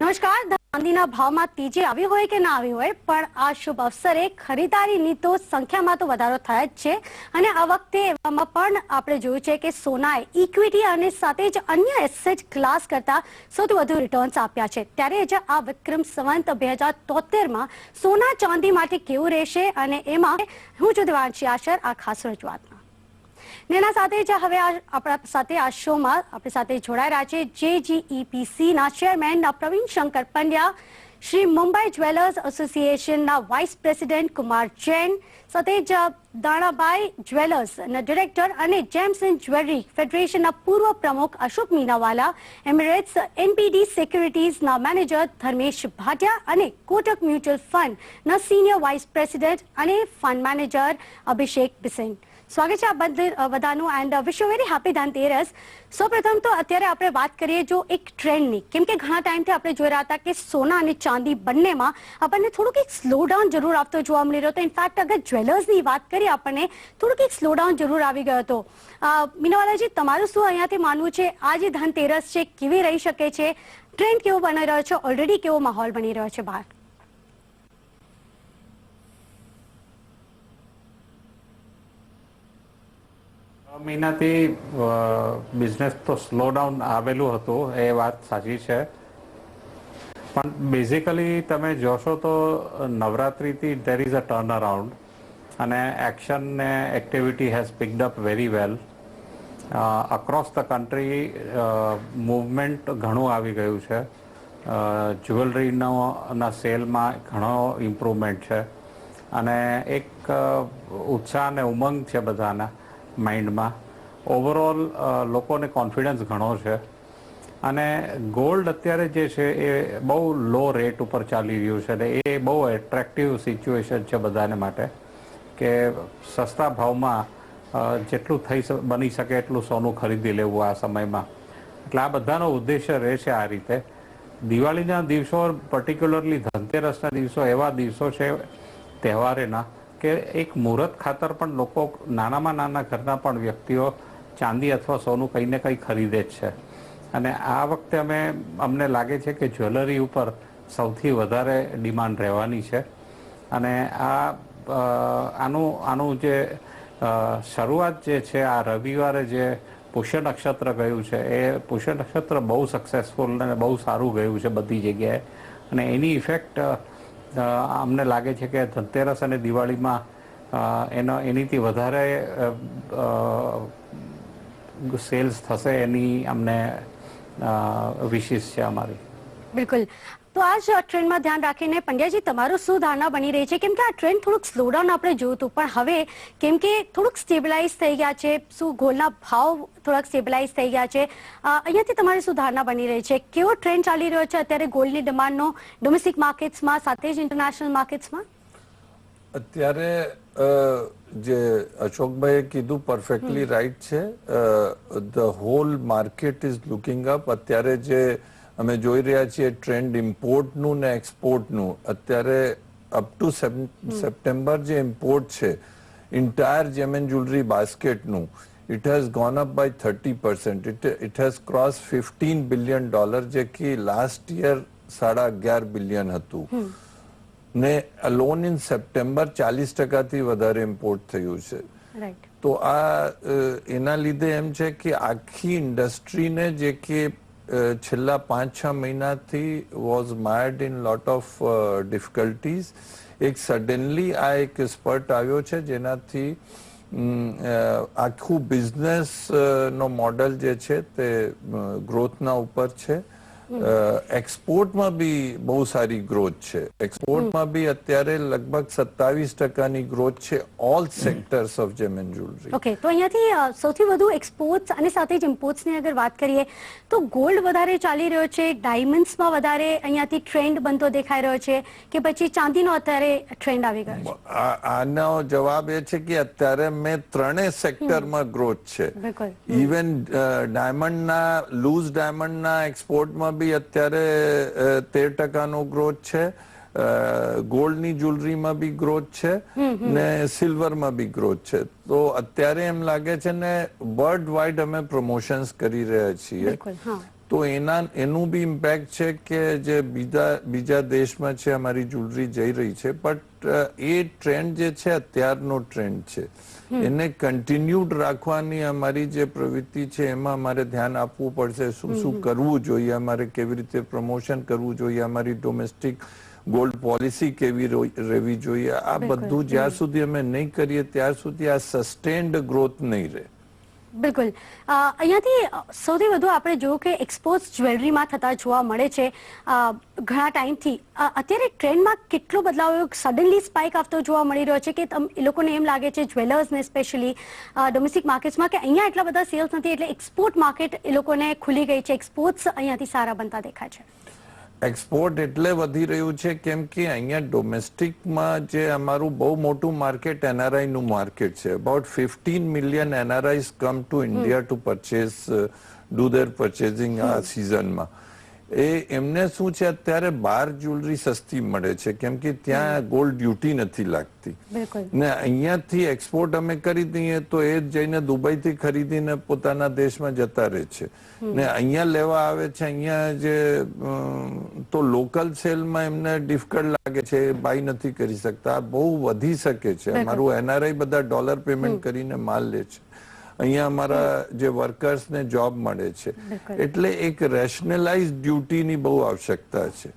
નમસ્કાર. ચાંદીના ભાવમાં તેજી આવી હોય કે ના આવી હોય, પણ આ શુભ અવસરે ખરીદારીની તો સંખ્યામાં તો વધારો થયો જ છે. અને આ વખતે એવામાં પણ આપણે જોયું છે કે સોનાએ ઇક્વિટી અને સાથે જ અન્ય એસેટ ક્લાસ કરતા સૌથી વધુ રિટર્ન્સ આપ્યા છે. ત્યારે જ આ વિક્રમ સંવત 2073માં સોના ચાંદી માટે કેવું રહેશે અને એમાં હું છું દેવાંશી આશર આ ખાસ રજૂઆતમાં. એના સાથે જ હવે આપણા સાથે આ શોમાં આપણી સાથે જોડાઈ રહ્યા છે JGEPCના ચેરમેન પ્રવીણ શંકર પંડ્યા, શ્રી મુંબઈ જ્વેલર્સ એસોસિએશનના વાઇસ પ્રેસિડેન્ટ કુમાર જૈન, સાથે જ દાણાબાઈ જ્વેલર્સના ડિરેક્ટર અને જેમ્સ એન્ડ જ્વેલરી ફેડરેશનના પૂર્વ પ્રમુખ અશોક મીનાવાલા, એમિરેટ્સ NPD સિક્યુરિટીઝના મેનેજર ધર્મેશ ભાટિયા અને કોટક મ્યુચ્યુઅલ ફંડના સિનિયર વાઇસ પ્રેસિડેન્ટ અને ફંડ મેનેજર અભિષેક બિસેન. સ્વાગત છે આપ બધાનું and wish you very happy Dhanteras. સૌપ્રથમ તો અત્યારે આપણે વાત કરીએ જો એક ટ્રેન્ડની, કેમ કે ઘણા ટાઈમથી આપણે જોઈ રહ્યા હતા કે સોના અને ચાંદી બંનેમાં આપણને થોડુંક એક સ્લો ડાઉન જરૂર આવતો જોવા મળી રહ્યો હતો. ઇનફેક્ટ અગર જ્વેલર્સની વાત કરીએ આપણને થોડુંક એક સ્લો ડાઉન જરૂર આવી ગયો હતો. મીનાવાલાજી, તમારું શું અહીંયાથી માનવું છે? આ જે ધનતેરસ છે કેવી રહી શકે છે? ટ્રેન્ડ કેવો બની રહ્યો છે? ઓલરેડી કેવો માહોલ બની રહ્યો છે બહાર? મહિનાથી બિઝનેસ તો સ્લો ડાઉન આવેલું હતું, એ વાત સાચી છે. પણ બેઝિકલી તમે જોશો તો નવરાત્રિથી there is a turn around અને એક્શન ને activity has picked up very well. Across the country movement ઘણું આવી ગયું છે. જ્વેલરીના સેલમાં ઘણો ઇમ્પ્રુવમેન્ટ છે અને એક ઉત્સાહ અને ઉમંગ છે બધાના માઇન્ડમાં. ઓવરઓલ લોકોને કોન્ફિડન્સ ઘણો છે અને ગોલ્ડ અત્યારે જે છે એ બહુ લો રેટ ઉપર ચાલી રહ્યું છે અને એ બહુ એટ્રેક્ટિવ સિચ્યુએશન છે બધાને માટે કે સસ્તા ભાવમાં જેટલું બની શકે એટલું સોનું ખરીદી લેવું આ સમયમાં. એટલે આ બધાનો ઉદ્દેશ્ય રહે છે આ રીતે. દિવાળીના દિવસો, પર્ટિક્યુલરલી ધનતેરસના દિવસો એવા દિવસો છે તહેવારેના કે એક મુહૂર્ત ખાતર પણ લોકો, નાનામાં નાના ઘરના પણ વ્યક્તિઓ ચાંદી અથવા સોનું કંઈ ને કંઈ ખરીદે જ છે. અને આ વખતે અમને લાગે છે કે જ્વેલરી ઉપર સૌથી વધારે ડિમાન્ડ રહેવાની છે. અને આનું જે શરૂઆત જે છે, આ રવિવારે જે પુષ્ય નક્ષત્ર ગયું છે એ પુષ્ય નક્ષત્ર બહુ સક્સેસફુલ અને બહુ સારું ગયું છે બધી જગ્યાએ. અને એની ઇફેક્ટ અમને લાગે છે કે ધનતેરસ અને દિવાળીમાં એનીથી વધારે સેલ્સ થશે, એની અમને વિશિષ છે અમારી. બિલકુલ. તો આ જ ટ્રેન્ડમાં ધ્યાન રાખીને પંડ્યાજી, તમારું શું ધારણા બની રહી છે? કેમ કે આ ટ્રેન્ડ થોડુંક સ્લો ડાઉન આપણે જોયું હતું, પણ હવે કેમ કે થોડુંક સ્ટેબિલાઇઝ થઈ ગયા છે, શું ગોલ્ડના ભાવ થોડાક સ્ટેબિલાઇઝ થઈ ગયા છે, અહીંયાથી તમારી શું ધારણા બની રહી છે? કેવો ટ્રેન્ડ ચાલી રહ્યો છે અત્યારે ગોલ્ડની ડિમાન્ડનો ડોમેસ્ટિક માર્કેટ્સમાં સાથે જ ઇન્ટરનેશનલ માર્કેટ્સમાં? અત્યારે જે અશોકભાઈએ કીધું પરફેક્ટલી રાઈટ છે. The whole market is looking up. અત્યારે જે અમે જોઈ રહ્યા છીએ ટ્રેન્ડ ઇમ્પોર્ટનું ને એક્સપોર્ટનું, અત્યારે અપ ટુ સપ્ટેમ્બર જે ઇમ્પોર્ટ છે ઇન્ટાયર જેમ એન્ડ જ્વેલરી બાસ્કેટનું, it has gone up by 30%. It has cross $15 billion, જે કે લાસ્ટ યર 11.5 બિલિયન હતું. ને અલોન ઇન સપ્ટેમ્બર 40%થી વધારે ઇમ્પોર્ટ થયું છે. તો આ એના લીધે એમ છે કે આખી ઇન્ડસ્ટ્રીને જે કે છેલ્લા 5-6 મહિનાથી was mired in lot of difficulties, એક સડનલી આ એક સ્પર્ટ આવ્યો છે જેનાથી આખું બિઝનેસ નો મોડલ જે છે તે ગ્રોથના ઉપર છે. એક્સપોર્ટમાં બી બહુ સારી ગ્રોથ છે. એક્સપોર્ટમાં બી અત્યારે લગભગ 27%ની ગ્રોથ છે ઓલ સેક્ટર્સ ઓફ જેમ એન્ડ જ્વેલરી. ઓકે, તો અહીંયાથી સૌથી વધુ એક્સપોર્ટ્સ અને સાથે જ ઇમ્પોર્ટ્સની અગર વાત કરીએ તો ગોલ્ડ વધારે ચાલી રહ્યો છે, ડાયમંડ્સમાં વધારે અહીંયાથી ટ્રેન્ડ બનતો દેખાઈ રહ્યો છે કે પછી ચાંદીનો અત્યારે ટ્રેન્ડ આવી ગયો છે? આનો જવાબ એ છે કે અત્યારે મેં ત્રણેય સેક્ટરમાં ગ્રોથ છે. ઇવન ડાયમંડના, લૂઝ ડાયમંડના એક્સપોર્ટમાં બી અત્યારે 13%નો ગ્રોથ છે. ગોલ્ડની જ્વેલરીમાં બી ગ્રોથ છે ને સિલ્વરમાં બી ગ્રોથ છે. તો અત્યારે એમ લાગે છે ને વર્લ્ડ વાઇડ અમે પ્રમોશન્સ કરી રહ્યા છીએ, તો એનું બી ઇમ્પેક્ટ છે કે જે બીજા દેશમાં છે અમારી જ્વેલરી જઈ રહી છે. બટ એ ટ્રેન્ડ જે છે અત્યારનો ટ્રેન્ડ છે, એને કન્ટિન્યુડ રાખવાની અમારી જે પ્રવૃત્તિ છે એમાં અમારે ધ્યાન આપવું પડશે. શું કરવું જોઈએ, અમારે કેવી રીતે પ્રમોશન કરવું જોઈએ, અમારી ડોમેસ્ટિક ગોલ્ડ પોલિસી કેવી રહેવી જોઈએ. આ બધું જ્યાં સુધી અમે નહીં કરીએ ત્યાર સુધી આ સસ્ટેન્ડ ગ્રોથ નહીં રહે. બિલકુલ. અહીંયાથી સૌથી વધુ આપણે જોયું કે એક્સપોર્ટ જ્વેલરીમાં થતા જોવા મળે છે ઘણા ટાઈમથી. અત્યારે ટ્રેન્ડમાં કેટલો બદલાવ સડનલી સ્પાઇક આવતો જોવા મળી રહ્યો છે કે એ લોકોને એમ લાગે છે, જ્વેલર્સને સ્પેશિયલી ડોમેસ્ટિક માર્કેટ્સમાં, કે અહીંયા એટલા બધા સેલ્સ નથી એટલે એક્સપોર્ટ માર્કેટ એ લોકોને ખુલી ગઈ છે, એક્સપોર્ટ્સ અહીંયાથી સારા બનતા દેખાય છે. એક્સપોર્ટ એટલે વધી રહ્યું છે કેમ કે અહીંયા ડોમેસ્ટિકમાં જે અમારું બહુ મોટું માર્કેટ એનઆરઆઈ નું માર્કેટ છે. About 15 million NRIs come to India to purchase, do their purchasing આ સિઝનમાં. એમને શું છે, અત્યારે બહાર જ્વેલરી સસ્તી મળે છે કેમ કે ત્યાં ગોલ્ડ ડ્યુટી નથી લાગતી ને અહીંયાથી એક્સપોર્ટ અમે કરી દઈએ તો એ જઈને દુબઈથી ખરીદીને પોતાના દેશમાં જતા રહે છે ને અહીંયા લેવા આવે છે. અહીંયા જે તો લોકલ સેલમાં એમને ડિફિકલ્ટ લાગે છે, બાય નથી કરી શકતા. બહુ વધી શકે છે. અમારું એનઆરઆઈ બધા ડોલર પેમેન્ટ કરીને માલ લે છે, અહીંયા અમારા જે વર્કર્સને જોબ મળે છે. એટલે એક રેશનલાઇઝ ડ્યુટીની બહુ આવશ્યકતા છે.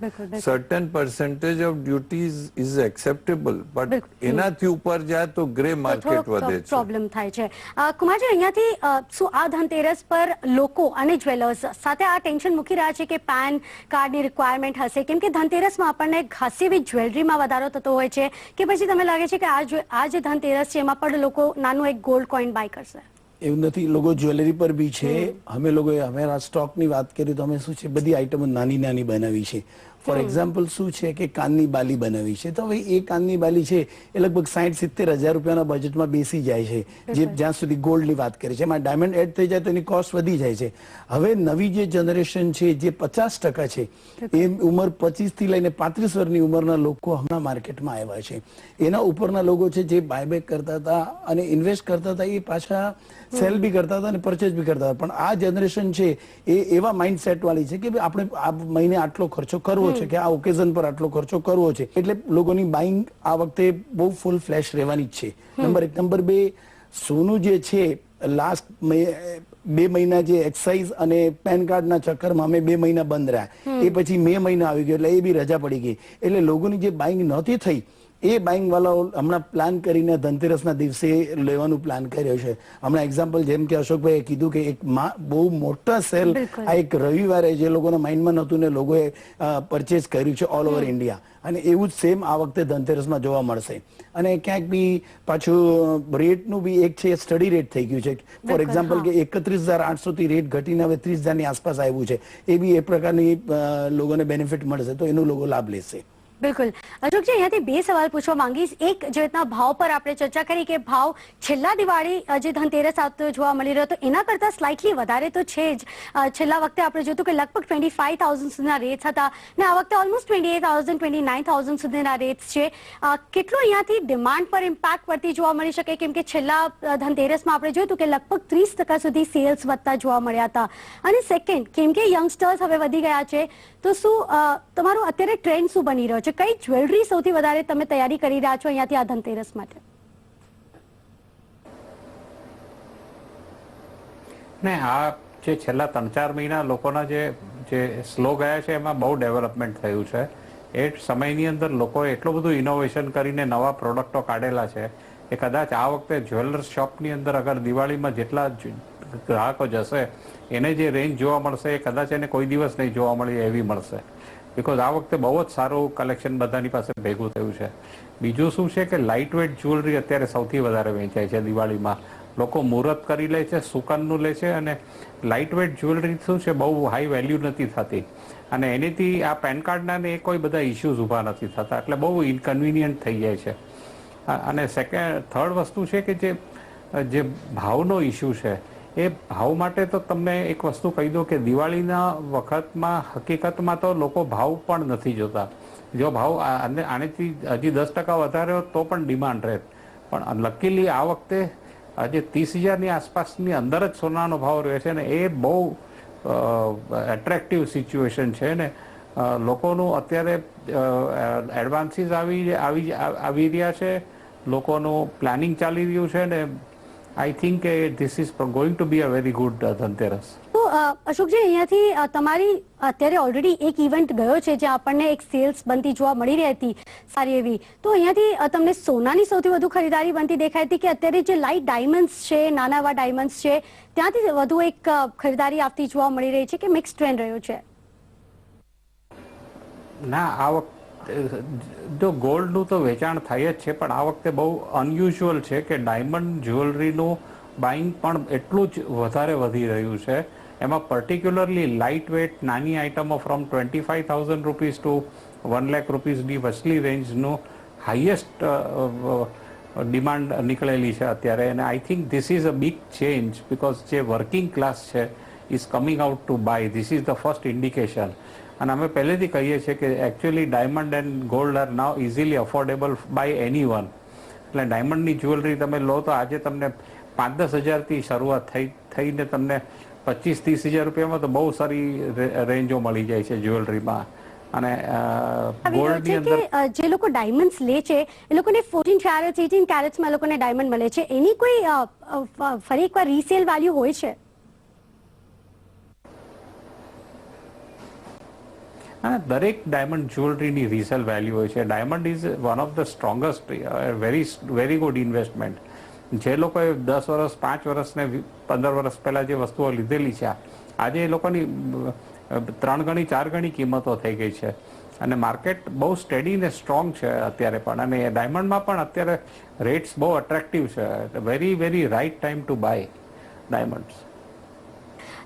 Certain percentage of duties is acceptable, but એનાથી ઉપર જાય તો ગ્રે માર્કેટ વધે છે, પ્રોબ્લેમ થાય છે. કુમારજી, અહીંયાથી શું આ ધનતેરસ પર લોકો અને જ્વેલર્સ સાથે આ ટેન્શન મૂકી રહ્યા છે કે પેન કાર્ડની રિક્વાયરમેન્ટ હશે, કેમ કે ધનતેરસમાં આપણને ખાસી એવી જ્વેલરીમાં વધારો થતો હોય છે, કે પછી તમે લાગે છે કે આ જે ધનતેરસ છે એમાં પણ લોકો નાનું એક ગોલ્ડ કોઈન બાય કરશે? એવું નથી, લોકો જ્વેલરી પર બી છે. અમે લોકોએ અમારા સ્ટોકની વાત કરી તો અમે શું છે, બધી આઈટમો નાની નાની બનાવી છે. ફોર એક્ઝામ્પલ શું છે કે કાનની બાલી બનાવી છે, તો હવે એ કાનની બાલી છે એ લગભગ 60-70 હજાર રૂપિયાના બજેટમાં બેસી જાય છે, જે જ્યાં સુધી ગોલ્ડની વાત કરી છે. એમાં ડાયમંડ એડ થઈ જાય તો એની કોસ્ટ વધી જાય છે. હવે નવી જે જનરેશન છે જે 50% છે, એ ઉંમર 25 થી લઈને 35 વર્ષની ઉંમરના લોકો હમણાં માર્કેટમાં આવ્યા છે. એના ઉપરના લોકો છે જે બાયબેક કરતા હતા અને ઇન્વેસ્ટ કરતા હતા, એ પાછા સેલ બી કરતા હતા અને પરચેઝ બી કરતા હતા. પણ આ જનરેશન છે એ એવા માઇન્ડસેટ વાળી છે કે આપણે આ મહિને આટલો ખર્ચો કરવો છે, કે આ ઓકેઝન પર આટલો ખર્ચો કરવો છે, એટલે લોકોની બાઇંગ આ વખતે બહુ ફૂલ ફ્લેશ રહેવાની જ છે. નંબર 1. નંબર 2, સોનું જે છે લાસ્ટ 2 મહિના જે એક્સાઇઝ અને પેન કાર્ડના ચક્કરમાં અમે 2 મહિના બંધ રહ્યા, એ પછી મે મહિના આવી ગયો એટલે એ બી રજા પડી ગઈ, એટલે લોકોની જે બાઇંગ નહોતી થઈ એ બાઇંગ વાળાઓ હમણાં પ્લાન કરીને ધનતેરસના દિવસે લેવાનું પ્લાન કર્યો છે. હમણાં એક્ઝામ્પલ જેમ કે અશોકભાઈએ કીધું કે એક બહુ મોટા સેલ આ એક રવિવારે જે લોકોના માઇન્ડમાં નહોતું ને લોકોએ પરચેઝ કર્યું છે ઓલ ઓવર ઇન્ડિયા, અને એવું જ સેમ આ વખતે ધનતેરસમાં જોવા મળશે. અને ક્યાંક બી પાછું રેટનું બી એક છે સ્ટડી રેટ થઈ ગયું છે. ફોર એક્ઝામ્પલ કે 31,800 થી રેટ ઘટીને હવે 30,000 ની આસપાસ આવ્યું છે. એ બી એ પ્રકારની લોકોને બેનિફિટ મળશે, તો એનો લોકો લાભ લેશે. બિલકુલ. અશોકજી, અહીંયાથી 2 સવાલ પૂછવા માંગીશ. એક, જે રીતના ભાવ પર આપણે ચર્ચા કરી કે ભાવ છેલ્લા દિવાળી જે ધનતેરસ આવતો જોવા મળી રહ્યો હતો એના કરતા સ્લાઇટલી વધારે તો છે જ. છેલ્લા વખતે આપણે જોયું કે લગભગ 25,000 સુધીના રેટ્સ હતા ને આ વખતે ઓલમોસ્ટ 28,000 29,000 સુધીના રેટ્સ છે. કેટલો અહીંયાથી ડિમાન્ડ પર ઇમ્પેક્ટ પડતી જોવા મળી શકે, કેમ કે છેલ્લા ધનતેરસમાં આપણે જોયું કે લગભગ 30% સુધી સેલ્સ વધતા જોવા મળ્યા હતા. અને સેકન્ડ, કેમ કે યંગસ્ટર્સ હવે વધી ગયા છે, તો શું તમારું અત્યારે ટ્રેન્ડ શું બની રહ્યો છે? કઈ જ્વેલરી સૌથી વધારે તમે તૈયારી કરી રહ્યા છો અહીંયાથી આ ધનતેરસ માટે? ને આ જે છેલ્લા 3-4 મહિના લોકોના જે સ્લો ગયા છે એમાં બહુ ડેવલપમેન્ટ થયું છે. એ સમયની અંદર લોકોએ એટલું બધું ઇનોવેશન કરીને નવા પ્રોડક્ટો કાઢેલા છે કે કદાચ આ વખતે જ્વેલર્સ શોપની અંદર અગર દિવાળીમાં જેટલા ગ્રાહકો જશે એને જે રેન્જ જોવા મળશે એ કદાચ એને કોઈ દિવસ નહીં જોવા મળી એવી મળશે. બિકોઝ આ વખતે બહુ જ સારું કલેક્શન બધાની પાસે ભેગું થયું છે. બીજું શું છે કે લાઇટ વેઇટ જ્વેલરી અત્યારે સૌથી વધારે વેચાય છે દિવાળીમાં. લોકો મુહૂર્ત કરી લે છે, સુકનનું લે છે, અને લાઇટ વેઇટ જ્વેલરી શું છે બહુ હાઈ વેલ્યુ નથી થતી, અને એનીથી આ પેન કાર્ડના ને એ કોઈ બધા ઇસ્યુઝ ઊભા નથી થતા, એટલે બહુ ઇનકન્વિનિયન્ટ થઈ જાય છે. અને થર્ડ વસ્તુ છે કે જે ભાવનો ઇસ્યુ છે એ ભાવ માટે તો તમને એક વસ્તુ કહી દો કે દિવાળીના વખતમાં હકીકતમાં તો લોકો ભાવ પણ નથી જોતા. જો ભાવ આનેથી હજી 10% વધારે હોત તો પણ ડિમાન્ડ રહે, પણ લકીલી આ વખતે આજે 30,000ની આસપાસની અંદર જ સોનાનો ભાવ રહે છે ને એ બહુ એટ્રેક્ટિવ સિચ્યુએશન છે ને. લોકોનું અત્યારે એડવાન્સીસ આવી રહ્યા છે, લોકોનું પ્લાનિંગ ચાલી રહ્યું છે ને I think this is going to be a very good Dhanteras. તો અશોકજી, અહીંયાથી તમારી અત્યારે ઓલરેડી એક ઇવેન્ટ ગયો છે જ્યાં આપણને એક સેલ્સ બનતી જોવા મળી રહી હતી સારી એવી, તો અહીંયાથી તમને સોનાની સૌથી વધુ ખરીદારી બનતી દેખાઈ હતી કે અત્યારે જે લાઇટ ડાયમંડ્સ છે, નાના એવા ડાયમંડ્સ છે, ત્યાંથી વધુ એક ખરીદારી આવતી જોવા મળી રહી છે કે મિક્સ ટ્રેન્ડ રહ્યો છે? ના, આ વખતે જો ગોલ્ડનું તો વેચાણ થાય જ છે, પણ આ વખતે બહુ અનયુઝ્યુઅલ છે કે ડાયમંડ જ્વેલરીનું બાઇંગ પણ એટલું જ વધારે વધી રહ્યું છે. એમાં પર્ટિક્યુલરલી લાઇટ વેટ નાની આઇટમો ફ્રોમ 25,000 રૂપીઝ ટુ 1 લાખ રૂપીઝની વચલી રેન્જનું હાઈએસ્ટ ડિમાન્ડ નીકળેલી છે અત્યારે. અને I think this is a big change because જે વર્કિંગ ક્લાસ છે is coming out to buy. This is the first indication. અને અમે પહેલેથી કહીએ છીએ કે actually diamond and gold are now easily affordable by any one. એટલે ડાયમંડની જ્વેલરી તમે લો તો આજે તમને 5-10 હજારથી શરૂઆત થઈને તમને 25-30 હજાર રૂપિયામાં તો બહુ સારી રેન્જો મળી જાય છે જ્વેલરીમાં. અને ગોલ્ડની અંદર જે લોકો ડાયમંડ્સ લે છે એ લોકોને 14 કેરેટ્સ 18 કેરેટ્સમાં એ લોકોને ડાયમંડ મળે છે, એની કોઈ ફરી એકવાર રીસેલ વેલ્યુ હોય છે? દરેક ડાયમંડ જ્વેલરીની રીસેલ વેલ્યુ હોય છે. Diamond is one of the strongest very good investment. જે લોકોએ 10 વર્ષ 5 વર્ષ ને 15 વર્ષ પહેલા જે વસ્તુઓ લીધેલી છે આજે એ લોકોની 3 ગણી 4 ગણી કિંમતો થઈ ગઈ છે. અને માર્કેટ બહુ સ્ટેડી ને સ્ટ્રોંગ છે અત્યારે પણ. અને ડાયમંડમાં પણ અત્યારે રેટ્સ બહુ અટ્રેક્ટિવ છે. Very very right time to buy diamonds.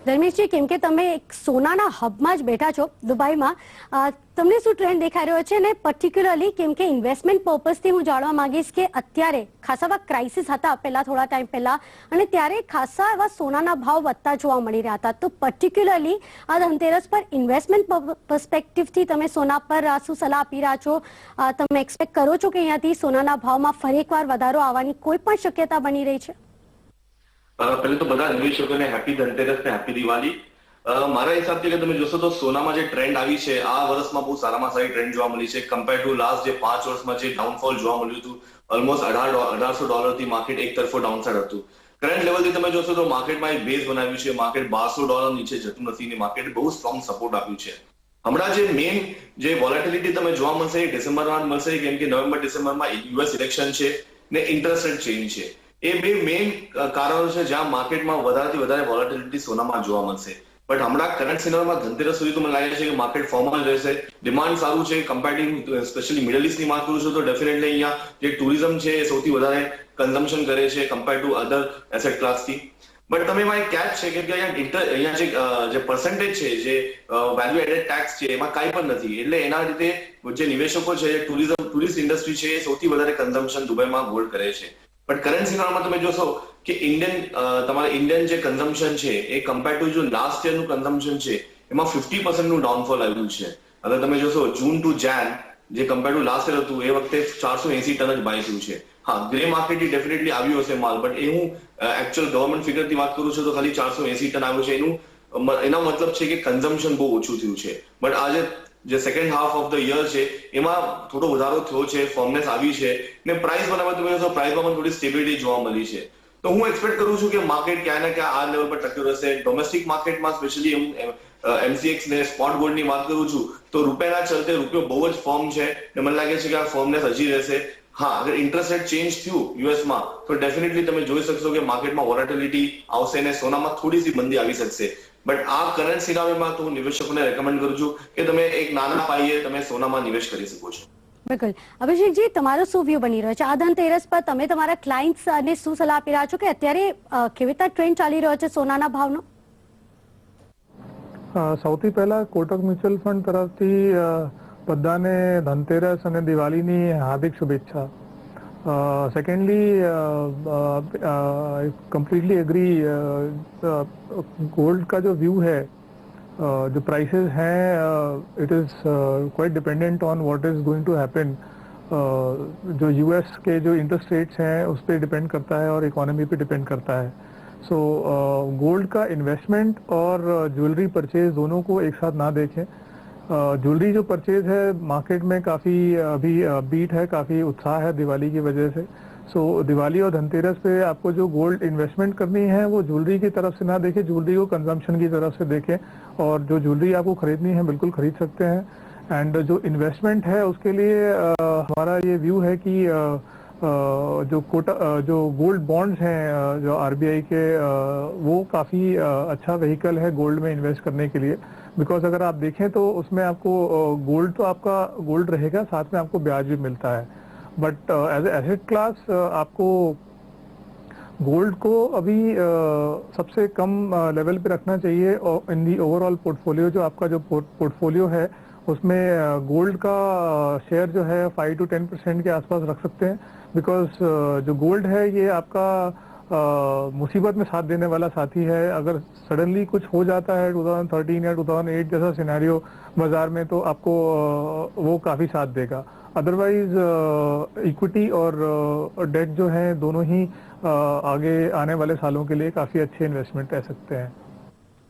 Dharmeshji, કેમ કે તમે એક સોનાના હબમાં જ બેઠા છો દુબઈમાં, તમને શું ટ્રેન્ડ દેખાઈ રહ્યો છે? ને પર્ટિક્યુલરલી કેમ કે ઇન્વેસ્ટમેન્ટ પર્પઝથી હું જાણવા માંગીશ કે અત્યારે ખાસા એવા ક્રાઇસિસ હતા પહેલા, થોડા ટાઈમ પહેલા, અને ત્યારે ખાસા એવા સોનાના ભાવ વધતા જોવા મળી રહ્યા હતા. તો પર્ટિક્યુલરલી આ ધનતેરસ પર ઇન્વેસ્ટમેન્ટ પર્સ્પેક્ટિવથી તમે સોના પર શું સલાહ આપી રહ્યા છો? તમે એક્સપેક્ટ કરો છો કે અહીંયાથી સોનાના ભાવમાં ફરી એકવાર વધારો આવવાની કોઈ પણ શક્યતા બની રહી છે? પહેલે તો બધા નિવેશકોને હેપી ધનતેરસ ને હેપી દિવાળી. મારા હિસાબથી તમે જોશો તો સોનામાં જે ટ્રેન્ડ આવી છે આ વર્ષમાં બહુ સારામાં સારી ટ્રેન્ડ જોવા મળી છે. કમ્પેર ટુ લાસ્ટ જે 5 વર્ષમાં જે ડાઉનફોલ જોવા મળ્યું હતું, ઓલમોસ્ટ $1,800 માર્કેટ એક તરફો ડાઉનસાઇડ હતું. કરંટ લેવલથી તમે જોશો તો માર્કેટમાં એક બેઝ બનાવ્યું છે. માર્કેટ $1,200 નીચે જતું નથી ને માર્કેટ બહુ સ્ટ્રોંગ સપોર્ટ આપ્યું છે. હમણાં જે મેઇન જે વોલેટિલિટી તમે જોવા મળશે એ ડિસેમ્બરમાં મળશે, કેમ કે નવેમ્બર ડિસેમ્બરમાં યુએસ ઇલેક્શન છે ને ઇન્ટરેસ્ટ રેટ ચેન્જ છે. એ બે મેઇન કારણો છે જ્યાં માર્કેટમાં વધારેથી વધારે વોલેટિલિટી સોનામાં જોવા મળશે. બટ હમણાં કરંટ સિનેમામાં ધનતેરસ સુધી તો મને લાગે છે કે માર્કેટ ફોર્મલ રહેશે. ડિમાન્ડ સારું છે. કમ્પેરેટિવ સ્પેશિયલી મિડલ ઇસ્ટની વાત કરું છું તો ડેફિનેટલી અહીંયા જે ટુરિઝમ છે એ સૌથી વધારે કન્ઝમ્પશન કરે છે કમ્પેર ટુ અધર એસેટ ક્લાસથી. બટ તમે એમાં એક કેચ છે કે અહીંયા જે પર્સન્ટેજ છે જે વેલ્યુ એડેડ ટેક્સ છે એમાં કાંઈ પણ નથી. એટલે એના રીતે જે નિવેશકો છે ટુરિસ્ટ ઇન્ડસ્ટ્રી છે એ સૌથી વધારે કન્ઝમ્પશન દુબઈમાં હોલ્ડ કરે છે. બટ કરંટ સિનારીઓમાં તમે જોશો કે તમારે ઇન્ડિયન જે કન્ઝમ્પશન છે એ કમ્પેર ટુ જો લાસ્ટ યરનું કન્ઝમ્પશન છે એમાં 50% નું ડાઉનફોલ આવ્યું છે. હવે તમે જોશો જૂન ટુ જાન જે કમ્પેર ટુ લાસ્ટ યર હતું એ વખતે 480 ટન જ બાય થયું છે. હા, ગ્રે માર્કેટથી ડેફિનેટલી આવ્યું હશે માલ, બટ એ હું એકચ્યુઅલ ગવર્મેન્ટ ફિગરથી વાત કરું છું તો ખાલી 480 ટન આવ્યું છે. એનો મતલબ છે કે કન્ઝમ્પશન બહુ ઓછું થયું છે. બટ આજે જે second half of the year છે એમાં થોડો વધારો થયો છે, ફોર્મનેસ આવી છે ને પ્રાઇસ બનાવવા પ્રાઇસમાં પણ થોડી સ્ટેબિલિટી જોવા મળી છે. તો હું એક્સપેક્ટ કરું છું કે માર્કેટ ક્યાં ને ક્યાં આ લેવલ પર ટક્યો રહેશે. ડોમેસ્ટિક માર્કેટમાં સ્પેશિયલી હું MCX ને સ્પોટ ગોલ્ડની વાત કરું છું તો રૂપિયાના ચલતે રૂપિયો બહુ જ ફોર્મ છે ને મને લાગે છે કે આ ફોર્મનેસ હજી રહેશે. હા, અગર ઇન્ટરેસ્ટ રેટ ચેન્જ થયું યુએસમાં તો ડેફિનેટલી તમે જોઈ શકશો કે માર્કેટમાં વોલેટિલિટી આવશે ને સોનામાં થોડી સી મંદી આવી શકશે. બટ આ કરંટ સિનારીઓમાં તો હું નિવેશકોને રેકમેન્ડ કરું છું કે તમે એક નાના પાયે તમે સોનામાં નિવેશ કરી શકો છો. બિલકુલ. અભિષેકજી, તમારો શું વ્યૂ બની રહ્યો છે આ ધનતેરસ પર? તમે તમારા ક્લાયન્ટ્સને શું સલાહ આપી રહ્યા છો કે અત્યારે કેવી રીતે ટ્રેન્ડ ચાલી રહ્યો છે સોનાના ભાવનો? સૌથી પહેલા કોટક મ્યુચ્યુઅલ ફંડ તરફથી બધાને ધનતેરસ અને દિવાળીની હાર્દિક શુભેચ્છા. Secondly I completely agree, gold का जो व्यू है, जो प्राइसेस हैं, it is quite dependent on what is going to happen. जो यूएस के जो इंटरेस्ट रेट्स हैं उस पर डिपेंड करता है और इकोनॉमी पे डिपेंड करता है। सो गोल्ड का इन्वेस्टमेंट और ज्वेलरी परचेज दोनों को एक साथ ना देखें। ज्वेलरी जो परचेज है मार्केट में काफ़ी अभी बीट है, काफ़ी उत्साह है दिवाली की वजह से। सो दिवाली और धनतेरस पे आपको जो गोल्ड इन्वेस्टमेंट करनी है वो ज्वेलरी की तरफ से ना देखें, ज्वेलरी को कंजम्पशन की तरफ से देखें, और जो ज्वेलरी आपको खरीदनी है बिल्कुल खरीद सकते हैं। एंड जो इन्वेस्टमेंट है उसके लिए हमारा ये व्यू है कि जो गोल्ड बॉन्ड्स हैं जो आरबीआई के, वो काफ़ी अच्छा व्हीकल है गोल्ड में इन्वेस्ट करने के लिए। बिकॉज अगर आप देखें तो उसमें आपको गोल्ड तो आपका गोल्ड रहेगा, साथ में आपको ब्याज भी मिलता है। But as a asset class आपको गोल्ड को अभी सबसे कम लेवल पे रखना चाहिए इन दी ओवरऑल पोर्टफोलियो। जो आपका जो पोर्टफोलियो है उसमें गोल्ड का शेयर जो है 5 to 10% के आसपास रख सकते हैं। बिकॉज जो गोल्ड है ये आपका मुसीबत में साथ देने वाला साथी है। अगर सडनली कुछ हो जाता है 2013 या 2008 जैसा सिनेरियो बाजार में, तो आपको वो काफ़ी साथ देगा। अदरवाइज इक्विटी और डेट जो है दोनों ही आगे आने वाले सालों के लिए काफ़ी अच्छे इन्वेस्टमेंट रह सकते हैं।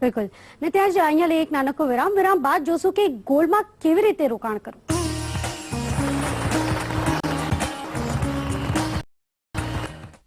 બિલકુલ ને ત્યાં જ અહીંયા લઈ એક નાનકડો વિરામ બાદ જોશું કે ગોલ્ડમાં કેવી રીતે રોકાણ કરવું।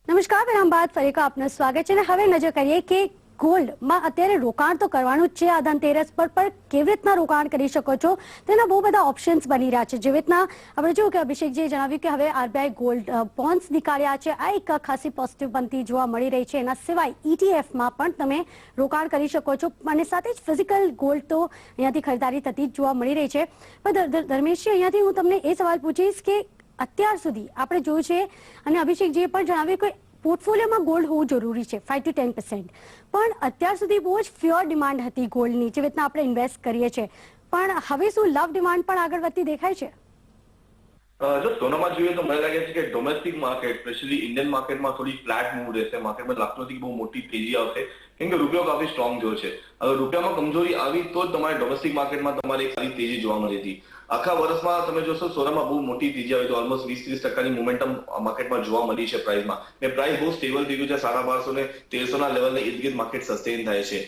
નમસ્કાર, વિરામ બાદ ફરી એકવાર આપનું સ્વાગત છે। હવે નજર કરીએ કે ગોલ્ડમાં અત્યારે રોકાણ તો કરવાનું જ છે આ ધનતેરસ પર, પણ કેવી રીતના રોકાણ કરી શકો છો તેના બહુ બધા ઓપ્શન્સ બની રહ્યા છે। જેવી રીતના આપણે જોયું કે અભિષેકજીએ જણાવ્યું કે હવે આરબીઆઈ ગોલ્ડ બોન્ડ્સ નીકાળ્યા છે, આ એક ખાસી પોઝિટિવ બનતી જોવા મળી રહી છે। એના સિવાય ઈટીએફમાં પણ તમે રોકાણ કરી શકો છો અને સાથે જ ફિઝિકલ ગોલ્ડ તો અહીંયાથી ખરીદારી થતી જ જોવા મળી રહી છે। પણ ધર્મેશજી, અહીંયાથી હું તમને એ સવાલ પૂછીશ કે અત્યાર સુધી આપણે જોયું છે અને અભિષેકજીએ પણ જણાવ્યું કે પોર્ટફોલિયોમાં ગોલ્ડ હોવું જરૂરી છે 5 to 10%, પણ અત્યાર સુધી બહુ જ ફ્યોર ડિમાન્ડ હતી ગોલ્ડની, જેવી રીતના આપણે ઇન્વેસ્ટ કરીએ છીએ, પણ હવે શું લવ ડિમાન્ડ પણ આગળ વધતી દેખાય છે? જો સોનામાં જોઈએ તો મને લાગે છે કે ડોમેસ્ટિક માર્કેટ સ્પેશિયલી ઇન્ડિયન માર્કેટમાં થોડી ફ્લેટ મૂવ રહેશે। માર્કેટમાં લાગતું નથી કે બહુ મોટી તેજી આવશે, કેમ કે રૂપિયો કાફી સ્ટ્રોંગ થયો છે। અગર રૂપિયામાં કમજોરી આવી તો જ તમારે ડોમેસ્ટિક માર્કેટમાં તમારે એક સારી તેજી જોવા મળી હતી। આખા વર્ષમાં તમે જોશો સોનામાં બહુ મોટી તેજી આવી તો ઓલમોસ્ટ 20-30% મોમેન્ટમ માર્કેટમાં જોવા મળી છે પ્રાઇસમાં, ને પ્રાઇસ બહુ સ્ટેબલ થઈ ગયું છે। 1250 ને 1300 ના લેવલને ઇર્દ ગિર્દ માર્કેટ સસ્ટેન થાય છે।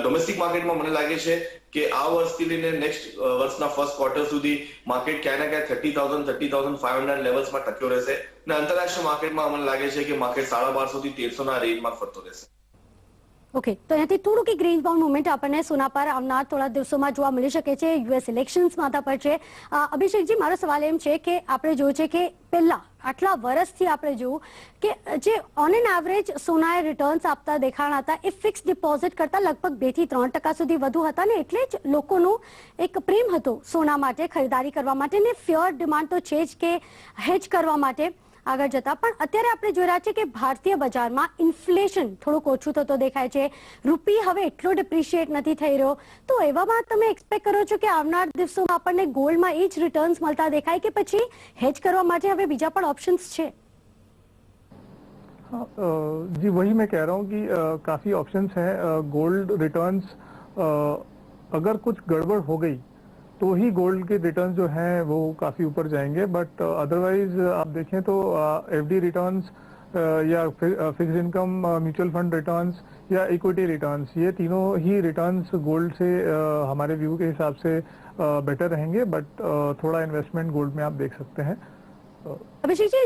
ડોમેસ્ટિક માર્કેટમાં મને લાગે છે કે આ વર્ષથી લઈને નેક્સ્ટ વર્ષના ફર્સ્ટ ક્વાર્ટર સુધી માર્કેટ ક્યાંય ના ક્યાંય 30,000-30,500 લેવલ્સમાં ટક્યો રહેશે, અને આંતરરાષ્ટ્રીય માર્કેટમાં મને લાગે છે કે માર્કેટ 1250 થી 1300 ના રેન્જમાં ફરતો રહેશે। ઓકે, તો અહીંયાથી થોડુંક એક રેન્જ બાઉન્ડ મુવમેન્ટ આપણને સોના પર આવનાર થોડા દિવસોમાં જોવા મળી શકે છે। યુએસ ઇલેક્શન્સ માથા પર છે। અભિષેકજી, મારો સવાલ એમ છે કે આપણે જોયું છે કે પહેલા આટલા વર્ષથી આપણે જોયું કે જે ઓન એન એવરેજ સોનાએ રિટર્ન્સ આપતા દેખાણા હતા એ ફિક્સ ડિપોઝિટ કરતા લગભગ 2 થી 3% સુધી વધુ હતા, ને એટલે જ લોકોનો એક પ્રેમ હતો સોના માટે, ખરીદારી કરવા માટે, ને ફ્યોર ડિમાન્ડ તો છે જ કે હેજ કરવા માટે આગળ જતા। પણ અત્યારે આપણે જોઈ રહ્યા છે કે ભારતીય બજારમાં ઇન્ફ્લેશન થોડુંક ઓછું થતો દેખાય છે, રૂપી હવે એટલો ડિપ્રિશિએટ નથી થઈ રહ્યો, તો એવામાં તમે એક્સપેક્ટ કરો છો કે આવનાર દિવસોમાં આપણને ગોલ્ડમાં એ જ રિટર્ન્સ મળતા દેખાય કે પછી હેજ કરવા માટે હવે બીજા પણ ઓપ્શન્સ છે? जी, वही मैं कह रहा हूँ कि काफ़ी ऑप्शंस हैं। गोल्ड रिटर्न्स अगर कुछ गड़बड़ हो गई तो ही गोल्ड के रिटर्न्स जो हैं वो काफ़ी ऊपर जाएंगे, बट अदरवाइज आप देखें तो एफडी रिटर्न्स या fix income mutual fund returns या इक्विटी रिटर्न्स, ये तीनों ही रिटर्न्स गोल्ड से हमारे व्यू के हिसाब से बेटर रहेंगे। बट थोड़ा इन्वेस्टमेंट गोल्ड में आप देख सकते हैं। अभिषेक जी,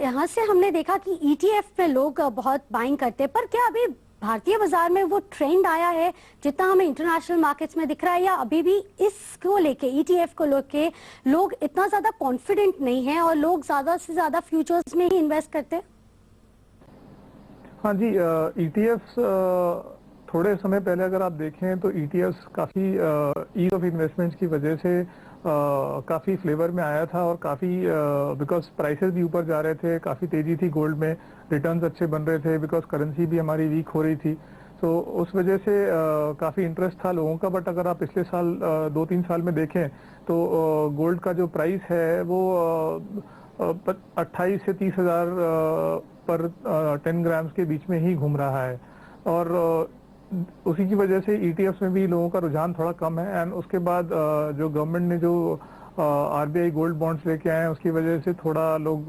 यहाँ से हमने देखा कि ईटीएफ पे लोग बहुत बाइंग करते हैं, पर क्या अभी भारतीय बाजार में वो ट्रेंड आया है जितना हमें इंटरनेशनल मार्केट्स में दिख रहा है, या अभी भी इसको लेके ईटीएफ को लेके लोग इतना ज्यादा कॉन्फिडेंट नहीं है और लोग ज्यादा से ज्यादा फ्यूचर्स में ही इन्वेस्ट करते हैं? हाँ जी, ईटीएफ्स थोड़े समय पहले अगर आप देखें तो ईटीएफ्स काफ़ी ईज ऑफ इन्वेस्टमेंट्स की वजह से काफ़ी फ्लेवर में आया था, और काफ़ी बिकॉज प्राइसेस भी ऊपर जा रहे थे, काफ़ी तेज़ी थी गोल्ड में, रिटर्न्स अच्छे बन रहे थे, बिकॉज करेंसी भी हमारी वीक हो रही थी, तो उस वजह से काफ़ी इंटरेस्ट था लोगों का। बट अगर आप पिछले साल 2-3 साल में देखें तो गोल्ड का जो प्राइस है वो 28 से 30 हजार पर 10 ग्राम्स के बीच में ही घूम रहा है। और उसी की वजह से ईटीएफ्स में भी लोगों का रुझान थोड़ा कम है। एंड उसके बाद जो गवर्नमेंट ने जो आरबीआई गोल्ड बॉन्ड्स लेके आए हैं उसकी वजह से थोड़ा लोग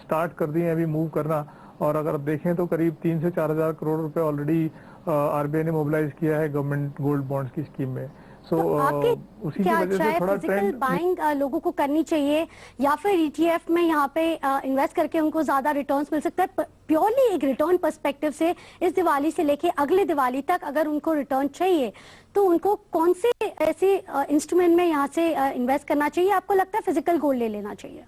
स्टार्ट कर दिए अभी मूव करना। और अगर आप देखें तो करीब 3 से 4 हजार करोड़ रुपए ऑलरेडी आरबीआई ने मोबिलाइज किया है गवर्नमेंट गोल्ड बॉन्ड्स की स्कीम में। तो आपके उसी की क्या वजह अच्छा से है, थोड़ा फिजिकल ट्रेंड बाइंग लोगों को करनी चाहिए या फिर ईटीएफ में यहाँ पे इन्वेस्ट करके उनको ज्यादा रिटर्न्स मिल सकता है? प्योरली एक रिटर्न पर्सपेक्टिव से इस दिवाली से लेके अगले दिवाली तक अगर उनको रिटर्न चाहिए तो उनको कौन से ऐसे इंस्ट्रूमेंट में यहाँ से इन्वेस्ट करना चाहिए? आपको लगता है फिजिकल गोल्ड ले लेना चाहिए?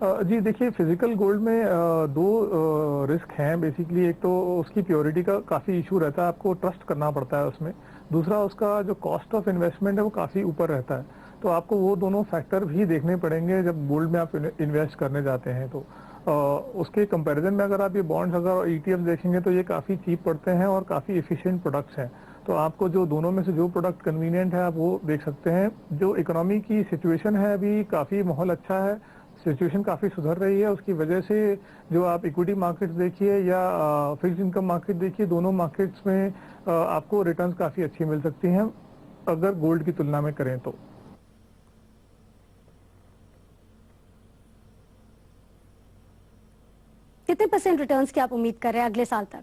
जी देखिए, फिजिकल गोल्ड में दो रिस्क हैं बेसिकली। एक तो उसकी प्योरिटी का काफ़ी इशू रहता है, आपको ट्रस्ट करना पड़ता है उसमें। दूसरा, उसका जो कॉस्ट ऑफ इन्वेस्टमेंट है वो काफ़ी ऊपर रहता है। तो आपको वो दोनों फैक्टर भी देखने पड़ेंगे जब गोल्ड में आप इन्वेस्ट करने जाते हैं। तो उसके कंपैरिजन में अगर आप ये बॉन्ड्स अगर ईटीएफ देखेंगे तो ये काफ़ी चीप पड़ते हैं और काफ़ी एफिशिएंट प्रोडक्ट्स हैं। तो आपको जो दोनों में से जो प्रोडक्ट कन्वीनियंट है आप वो देख सकते हैं। जो इकोनॉमी की सिचुएशन है अभी काफ़ी माहौल अच्छा है, सिचुएशन काफ़ी सुधर रही है। उसकी वजह से जो आप इक्विटी मार्केट्स देखिए या फिक्स्ड इनकम मार्केट देखिए, दोनों मार्केट्स में आपको रिटर्न्स काफ़ी अच्छी मिल सकती हैं अगर गोल्ड की तुलना में करें तो। कितने % रिटर्न्स की आप उम्मीद कर रहे हैं अगले साल तक?